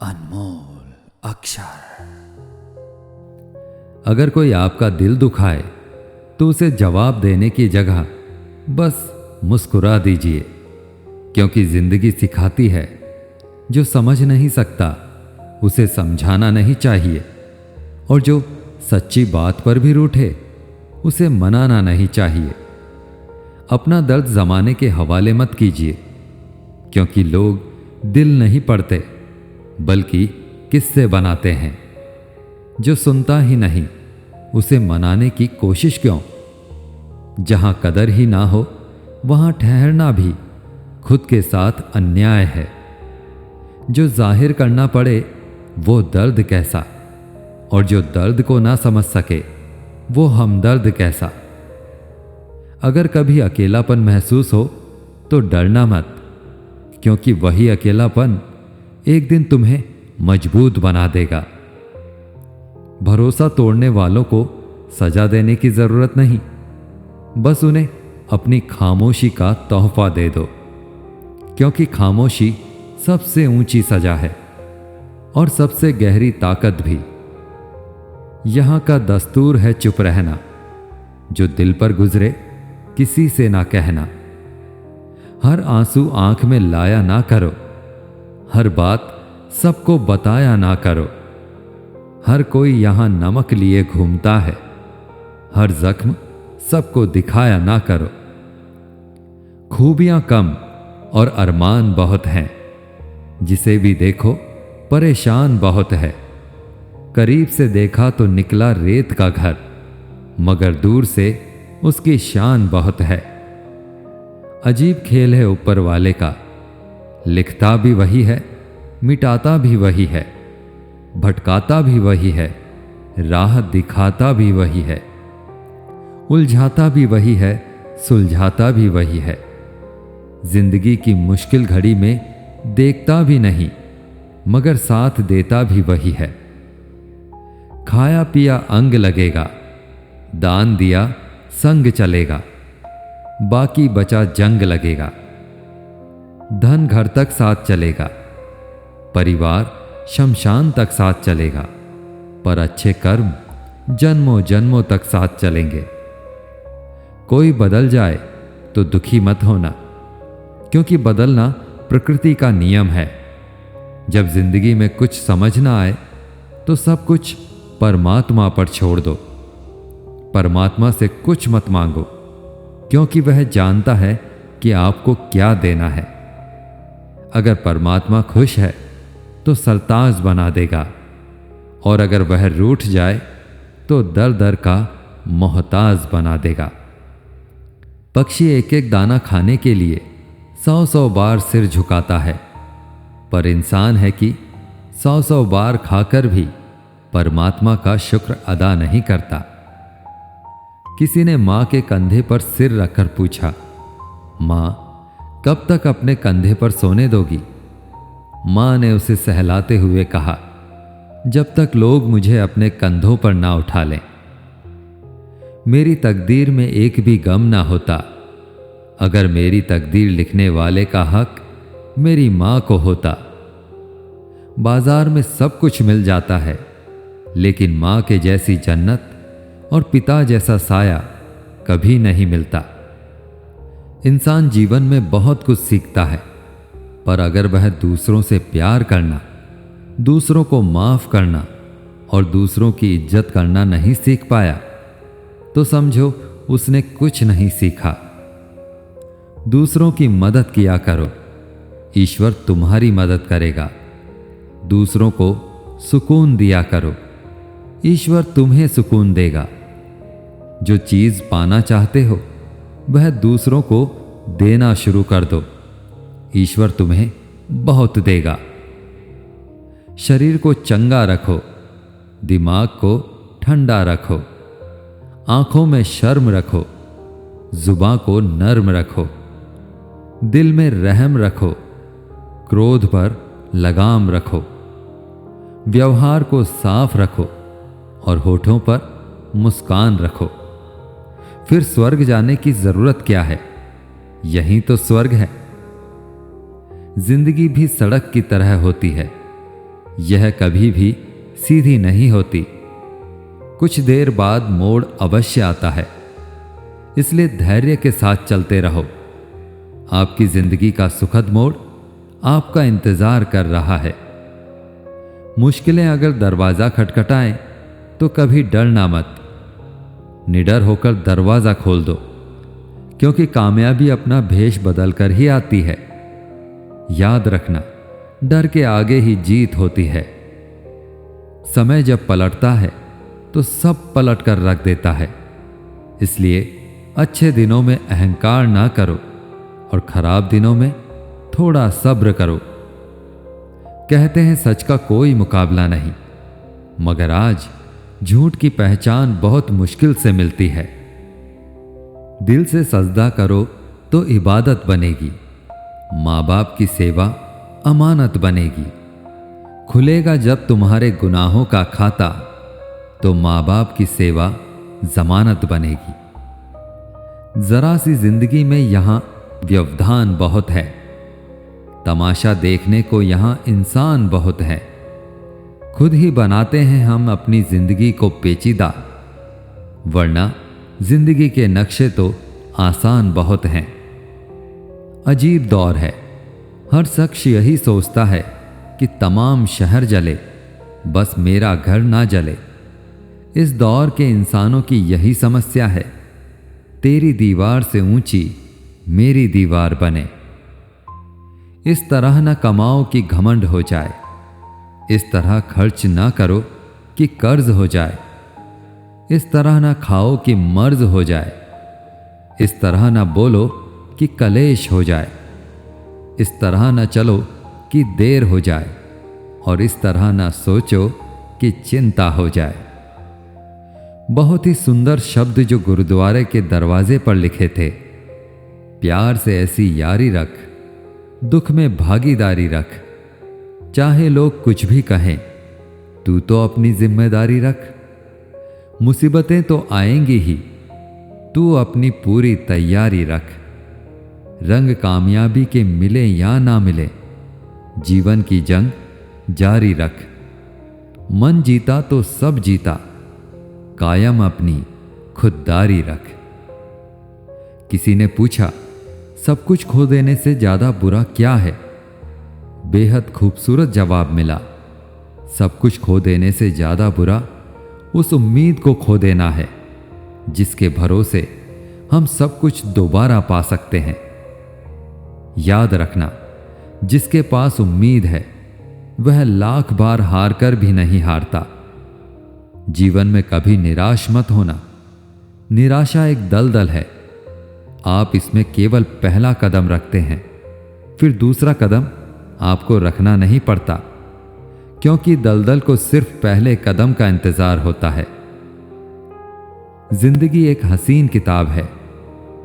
अनमोल अक्षर। अगर कोई आपका दिल दुखाए तो उसे जवाब देने की जगह बस मुस्कुरा दीजिए, क्योंकि जिंदगी सिखाती है जो समझ नहीं सकता उसे समझाना नहीं चाहिए, और जो सच्ची बात पर भी रूठे उसे मनाना नहीं चाहिए। अपना दर्द जमाने के हवाले मत कीजिए, क्योंकि लोग दिल नहीं पढ़ते बल्कि किस्से बनाते हैं। जो सुनता ही नहीं उसे मनाने की कोशिश क्यों। जहां कदर ही ना हो वहां ठहरना भी खुद के साथ अन्याय है। जो जाहिर करना पड़े वो दर्द कैसा, और जो दर्द को ना समझ सके वो हमदर्द कैसा। अगर कभी अकेलापन महसूस हो तो डरना मत, क्योंकि वही अकेलापन एक दिन तुम्हें मजबूत बना देगा। भरोसा तोड़ने वालों को सजा देने की जरूरत नहीं, बस उन्हें अपनी खामोशी का तोहफा दे दो, क्योंकि खामोशी सबसे ऊंची सजा है और सबसे गहरी ताकत भी। यहां का दस्तूर है चुप रहना, जो दिल पर गुजरे किसी से ना कहना। हर आंसू आंख में लाया ना करो, हर बात सबको बताया ना करो। हर कोई यहां नमक लिए घूमता है, हर जख्म सबको दिखाया ना करो। खूबियां कम और अरमान बहुत हैं, जिसे भी देखो परेशान बहुत है। करीब से देखा तो निकला रेत का घर, मगर दूर से उसकी शान बहुत है। अजीब खेल है ऊपर वाले का, लिखता भी वही है, मिटाता भी वही है, भटकाता भी वही है, राह दिखाता भी वही है। उलझाता भी वही है, सुलझाता भी वही है। जिंदगी की मुश्किल घड़ी में देखता भी नहीं, मगर साथ देता भी वही है। खाया पिया अंग लगेगा, दान दिया संग चलेगा, बाकी बचा जंग लगेगा। धन घर तक साथ चलेगा, परिवार शमशान तक साथ चलेगा, पर अच्छे कर्म जन्मों जन्मों तक साथ चलेंगे। कोई बदल जाए तो दुखी मत होना, क्योंकि बदलना प्रकृति का नियम है। जब जिंदगी में कुछ समझ ना आए तो सब कुछ परमात्मा पर छोड़ दो। परमात्मा से कुछ मत मांगो, क्योंकि वह जानता है कि आपको क्या देना है। अगर परमात्मा खुश है तो सरताज बना देगा, और अगर वह रूठ जाए तो दर दर का मोहताज बना देगा। पक्षी एक एक दाना खाने के लिए 100-100 बार सिर झुकाता है, पर इंसान है कि 100-100 बार खाकर भी परमात्मा का शुक्र अदा नहीं करता। किसी ने मां के कंधे पर सिर रखकर पूछा, मां कब तक अपने कंधे पर सोने दोगी? मां ने उसे सहलाते हुए कहा, जब तक लोग मुझे अपने कंधों पर ना उठा लें। मेरी तकदीर में एक भी गम ना होता अगर मेरी तकदीर लिखने वाले का हक मेरी मां को होता। बाजार में सब कुछ मिल जाता है, लेकिन मां के जैसी जन्नत और पिता जैसा साया कभी नहीं मिलता। इंसान जीवन में बहुत कुछ सीखता है, पर अगर वह दूसरों से प्यार करना, दूसरों को माफ करना और दूसरों की इज्जत करना नहीं सीख पाया तो समझो उसने कुछ नहीं सीखा। दूसरों की मदद किया करो, ईश्वर तुम्हारी मदद करेगा। दूसरों को सुकून दिया करो, ईश्वर तुम्हें सुकून देगा। जो चीज पाना चाहते हो वह दूसरों को देना शुरू कर दो, ईश्वर तुम्हें बहुत देगा। शरीर को चंगा रखो, दिमाग को ठंडा रखो, आंखों में शर्म रखो, जुबान को नर्म रखो, दिल में रहम रखो, क्रोध पर लगाम रखो, व्यवहार को साफ रखो और होठों पर मुस्कान रखो। फिर स्वर्ग जाने की जरूरत क्या है? यही तो स्वर्ग है। जिंदगी भी सड़क की तरह होती है, यह कभी भी सीधी नहीं होती। कुछ देर बाद मोड़ अवश्य आता है, इसलिए धैर्य के साथ चलते रहो। आपकी जिंदगी का सुखद मोड़ आपका इंतजार कर रहा है। मुश्किलें अगर दरवाजा खटखटाएं तो कभी डरना मत, निडर होकर दरवाजा खोल दो, क्योंकि कामयाबी अपना भेष बदलकर ही आती है। याद रखना, डर के आगे ही जीत होती है। समय जब पलटता है तो सब पलट कर रख देता है। इसलिए अच्छे दिनों में अहंकार ना करो और खराब दिनों में थोड़ा सब्र करो। कहते हैं सच का कोई मुकाबला नहीं, मगर आज झूठ की पहचान बहुत मुश्किल से मिलती है। दिल से सजदा करो तो इबादत बनेगी। माँ बाप की सेवा अमानत बनेगी। खुलेगा जब तुम्हारे गुनाहों का खाता तो माँ बाप की सेवा जमानत बनेगी। जरा सी जिंदगी में यहां व्यवधान बहुत है, तमाशा देखने को यहां इंसान बहुत है। खुद ही बनाते हैं हम अपनी जिंदगी को पेचीदा, वरना जिंदगी के नक्शे तो आसान बहुत हैं। अजीब दौर है, हर शख्स यही सोचता है कि तमाम शहर जले, बस मेरा घर ना जले। इस दौर के इंसानों की यही समस्या है, तेरी दीवार से ऊंची मेरी दीवार बने। इस तरह न कमाओ कि घमंड हो जाए, इस तरह खर्च ना करो कि कर्ज हो जाए, इस तरह ना खाओ कि मर्ज हो जाए, इस तरह ना बोलो कि कलेश हो जाए, इस तरह ना चलो कि देर हो जाए, और इस तरह ना सोचो कि चिंता हो जाए। बहुत ही सुंदर शब्द जो गुरुद्वारे के दरवाजे पर लिखे थे। प्यार से ऐसी यारी रख, दुख में भागीदारी रख, चाहे लोग कुछ भी कहें, तू तो अपनी जिम्मेदारी रख। मुसीबतें तो आएंगी ही, तू अपनी पूरी तैयारी रख। रंग कामयाबी के मिले या ना मिले, जीवन की जंग जारी रख। मन जीता तो सब जीता, कायम अपनी खुददारी रख। किसी ने पूछा, सब कुछ खो देने से ज्यादा बुरा क्या है? बेहद खूबसूरत जवाब मिला, सब कुछ खो देने से ज्यादा बुरा उस उम्मीद को खो देना है जिसके भरोसे हम सब कुछ दोबारा पा सकते हैं। याद रखना, जिसके पास उम्मीद है वह लाख बार हार कर भी नहीं हारता। जीवन में कभी निराश मत होना। निराशा एक दलदल है, आप इसमें केवल पहला कदम रखते हैं, फिर दूसरा कदम आपको रखना नहीं पड़ता, क्योंकि दलदल को सिर्फ पहले कदम का इंतजार होता है। जिंदगी एक हसीन किताब है,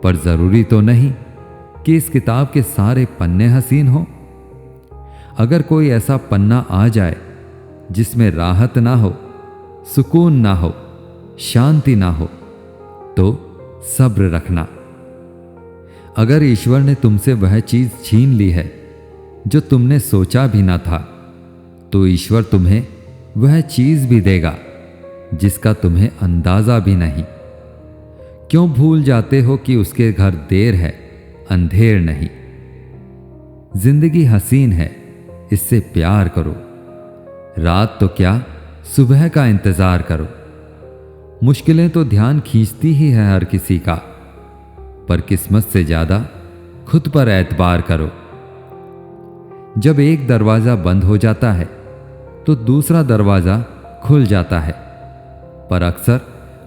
पर जरूरी तो नहीं कि इस किताब के सारे पन्ने हसीन हों। अगर कोई ऐसा पन्ना आ जाए जिसमें राहत ना हो, सुकून ना हो, शांति ना हो, तो सब्र रखना। अगर ईश्वर ने तुमसे वह चीज छीन ली है जो तुमने सोचा भी ना था, तो ईश्वर तुम्हें वह चीज भी देगा जिसका तुम्हें अंदाजा भी नहीं। क्यों भूल जाते हो कि उसके घर देर है, अंधेर नहीं। जिंदगी हसीन है, इससे प्यार करो। रात तो क्या, सुबह का इंतजार करो। मुश्किलें तो ध्यान खींचती ही है हर किसी का, पर किस्मत से ज्यादा खुद पर एतबार करो। जब एक दरवाजा बंद हो जाता है तो दूसरा दरवाजा खुल जाता है, पर अक्सर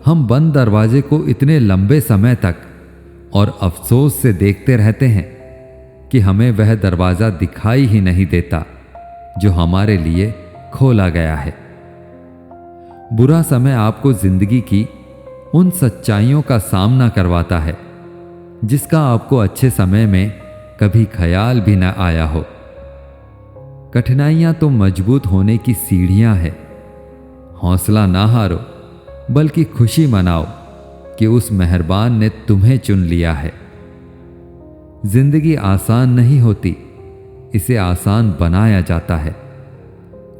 हम बंद दरवाजे को इतने लंबे समय तक और अफसोस से देखते रहते हैं कि हमें वह दरवाजा दिखाई ही नहीं देता जो हमारे लिए खोला गया है। बुरा समय आपको जिंदगी की उन सच्चाइयों का सामना करवाता है जिसका आपको अच्छे समय में कभी ख्याल भी न आया हो। कठिनाइयां तो मजबूत होने की सीढ़ियां हैं। हौसला ना हारो, बल्कि खुशी मनाओ कि उस मेहरबान ने तुम्हें चुन लिया है। जिंदगी आसान नहीं होती, इसे आसान बनाया जाता है।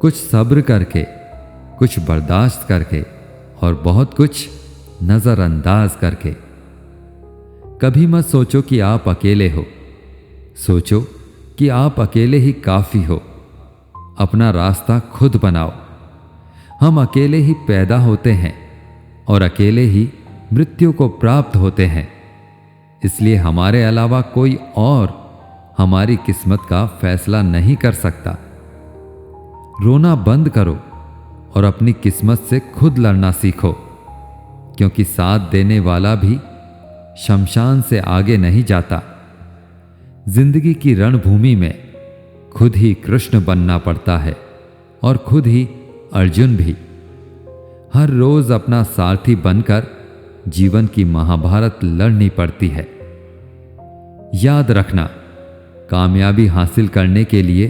कुछ सब्र करके, कुछ बर्दाश्त करके और बहुत कुछ नजरअंदाज करके। कभी मत सोचो कि आप अकेले हो, सोचो कि आप अकेले ही काफी हो। अपना रास्ता खुद बनाओ। हम अकेले ही पैदा होते हैं और अकेले ही मृत्यु को प्राप्त होते हैं। इसलिए हमारे अलावा कोई और हमारी किस्मत का फैसला नहीं कर सकता। रोना बंद करो और अपनी किस्मत से खुद लड़ना सीखो, क्योंकि साथ देने वाला भी शमशान से आगे नहीं जाता। जिंदगी की रणभूमि में खुद ही कृष्ण बनना पड़ता है और खुद ही अर्जुन भी। हर रोज अपना सारथी बनकर जीवन की महाभारत लड़नी पड़ती है। याद रखना, कामयाबी हासिल करने के लिए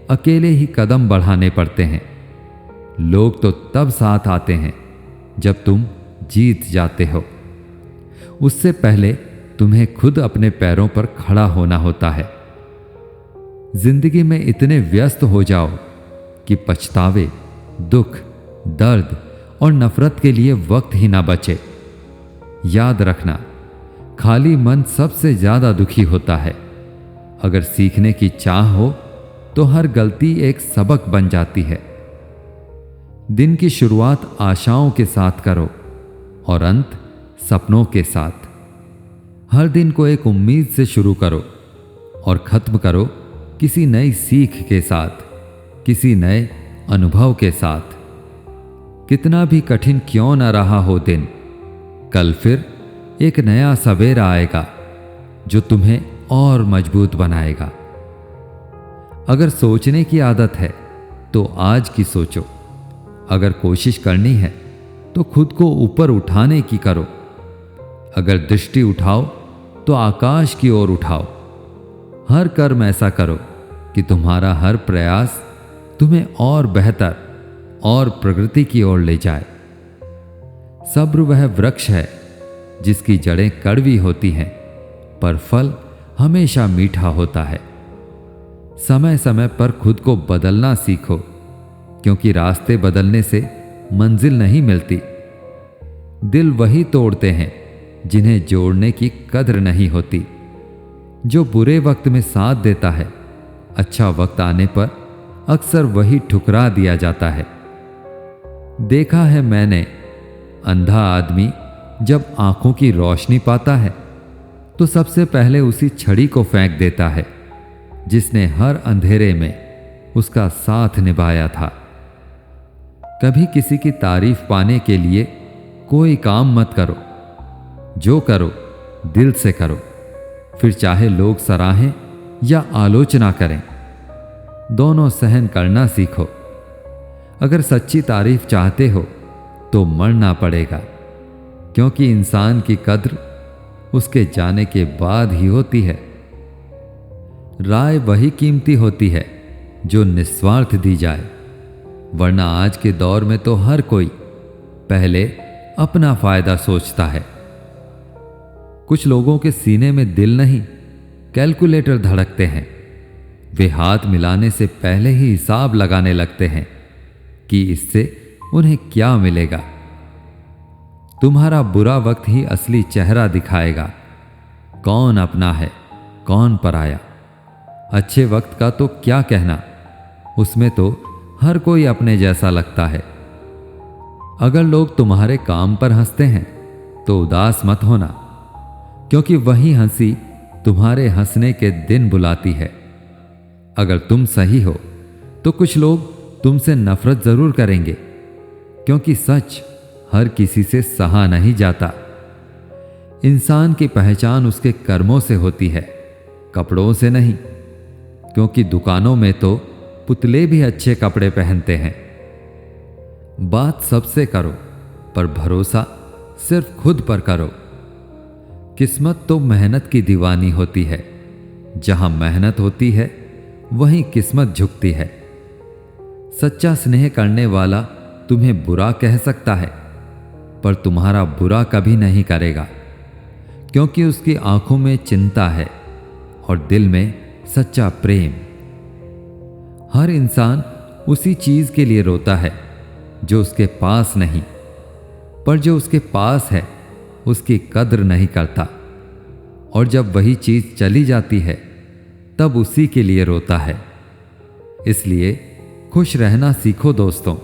अकेले ही कदम बढ़ाने पड़ते हैं। लोग तो तब साथ आते हैं जब तुम जीत जाते हो। उससे पहले तुम्हें खुद अपने पैरों पर खड़ा होना होता है। जिंदगी में इतने व्यस्त हो जाओ कि पछतावे, दुख, दर्द और नफरत के लिए वक्त ही ना बचे। याद रखना, खाली मन सबसे ज्यादा दुखी होता है। अगर सीखने की चाह हो तो हर गलती एक सबक बन जाती है। दिन की शुरुआत आशाओं के साथ करो और अंत सपनों के साथ। हर दिन को एक उम्मीद से शुरू करो और खत्म करो किसी नई सीख के साथ, किसी नए अनुभव के साथ। कितना भी कठिन क्यों न रहा हो दिन, कल फिर एक नया सवेरा आएगा जो तुम्हें और मजबूत बनाएगा। अगर सोचने की आदत है तो आज की सोचो। अगर कोशिश करनी है तो खुद को ऊपर उठाने की करो। अगर दृष्टि उठाओ तो आकाश की ओर उठाओ। हर कर्म ऐसा करो कि तुम्हारा हर प्रयास तुम्हें और बेहतर और प्रगति की ओर ले जाए। सब्र वह वृक्ष है जिसकी जड़ें कड़वी होती हैं, पर फल हमेशा मीठा होता है। समय समय पर खुद को बदलना सीखो, क्योंकि रास्ते बदलने से मंजिल नहीं मिलती। दिल वही तोड़ते हैं जिन्हें जोड़ने की कद्र नहीं होती। जो बुरे वक्त में साथ देता है, अच्छा वक्त आने पर अक्सर वही ठुकरा दिया जाता है। देखा है मैंने, अंधा आदमी जब आंखों की रोशनी पाता है तो सबसे पहले उसी छड़ी को फेंक देता है जिसने हर अंधेरे में उसका साथ निभाया था। कभी किसी की तारीफ पाने के लिए कोई काम मत करो। जो करो दिल से करो, फिर चाहे लोग सराहें या आलोचना करें, दोनों सहन करना सीखो। अगर सच्ची तारीफ चाहते हो तो मरना पड़ेगा, क्योंकि इंसान की कद्र उसके जाने के बाद ही होती है। राय वही कीमती होती है जो निस्वार्थ दी जाए, वरना आज के दौर में तो हर कोई पहले अपना फायदा सोचता है। कुछ लोगों के सीने में दिल नहीं, कैलकुलेटर धड़कते हैं। वे हाथ मिलाने से पहले ही हिसाब लगाने लगते हैं कि इससे उन्हें क्या मिलेगा। तुम्हारा बुरा वक्त ही असली चेहरा दिखाएगा, कौन अपना है कौन पराया। अच्छे वक्त का तो क्या कहना, उसमें तो हर कोई अपने जैसा लगता है। अगर लोग तुम्हारे काम पर हंसते हैं तो उदास मत होना, क्योंकि वही हंसी तुम्हारे हंसने के दिन बुलाती है। अगर तुम सही हो तो कुछ लोग तुमसे नफरत जरूर करेंगे, क्योंकि सच हर किसी से सहा नहीं जाता। इंसान की पहचान उसके कर्मों से होती है, कपड़ों से नहीं, क्योंकि दुकानों में तो पुतले भी अच्छे कपड़े पहनते हैं। बात सबसे करो, पर भरोसा सिर्फ खुद पर करो। किस्मत तो मेहनत की दीवानी होती है। जहां मेहनत होती है वहीं किस्मत झुकती है। सच्चा स्नेह करने वाला तुम्हें बुरा कह सकता है, पर तुम्हारा बुरा कभी नहीं करेगा, क्योंकि उसकी आंखों में चिंता है और दिल में सच्चा प्रेम। हर इंसान उसी चीज के लिए रोता है जो उसके पास नहीं, पर जो उसके पास है उसकी कद्र नहीं करता। और जब वही चीज चली जाती है तब उसी के लिए रोता है। इसलिए खुश रहना सीखो दोस्तों,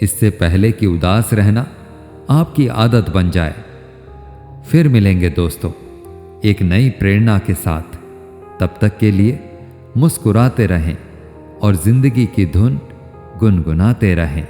इससे पहले कि उदास रहना आपकी आदत बन जाए। फिर मिलेंगे दोस्तों एक नई प्रेरणा के साथ। तब तक के लिए मुस्कुराते रहें और जिंदगी की धुन गुनगुनाते रहें।